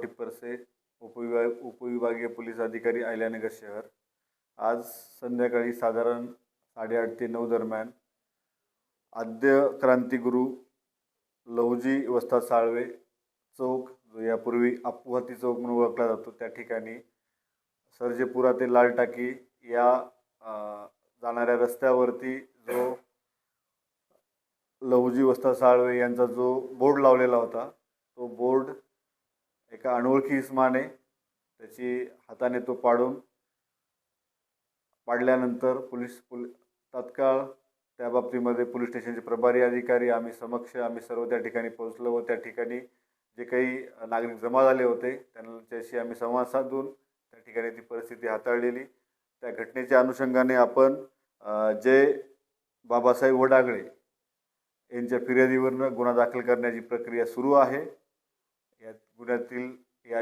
टिप्परसे, उपविभागीय पोलीस अधिकारी अहिल्यानगर शहर। आज संध्याकाळी साधारण 8:30 ते 9 दरम्यान आद्य क्रांतिगुरू लहुजी वस्ताद साळवे चौक, जो यापूर्वी अपुहाती चौक म्हणून ओळखला जातो, त्या ठिकाणी सर्जेपुरा ते लाल टाकी या जाणाऱ्या रस्त्यावरती जो लहुजी वस्ताद साळवे यांचा जो बोर्ड लावलेला होता, तो बोर्ड एका अनोळखी इसमाने त्याची हाताने तो पाडल्यानंतर तात्काळ त्या बाबतीमध्ये पोलीस स्टेशनचे प्रभारी अधिकारी आम्ही सर्व त्या ठिकाणी पोहोचलो व त्या ठिकाणी जे काही नागरिक जमा झाले होते त्यांच्याशी आम्ही संवाद साधून त्या ठिकाणी ती परिस्थिती हाताळलेली। त्या घटनेच्या अनुषंगाने आपण जे बाबासाहेब वडागळे यांच्या फिर्यादीवरून गुन्हा दाखल करण्याची प्रक्रिया सुरू आहे। या गुन्ह्यातील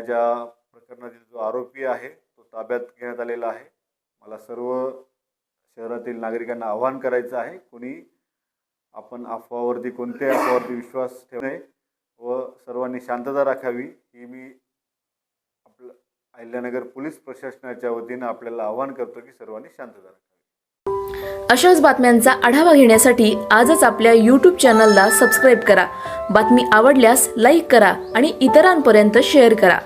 ज्या प्रकरणातील जो आरोपी आहे तो ताब्यात घेण्यात आलेला आहे। मला सर्व शहरातील नागरिकांना आवाहन करायचं आहे, कोणत्याही अफवावरती विश्वास ठेवू नये व सर्वांनी शांतता राखावी, ही मी आपल्या अहिल्यानगर पोलीस प्रशासनाच्या वतीने आपल्याला आवाहन करतो की सर्वांनी शांतता राखावी। अशाच बातम्यांचा आढावा घेण्यासाठी आजच आपल्या YouTube चॅनलला सबस्क्राईब करा। बातमी आवडल्यास लाईक करा आणि इतरांपर्यंत शेअर करा।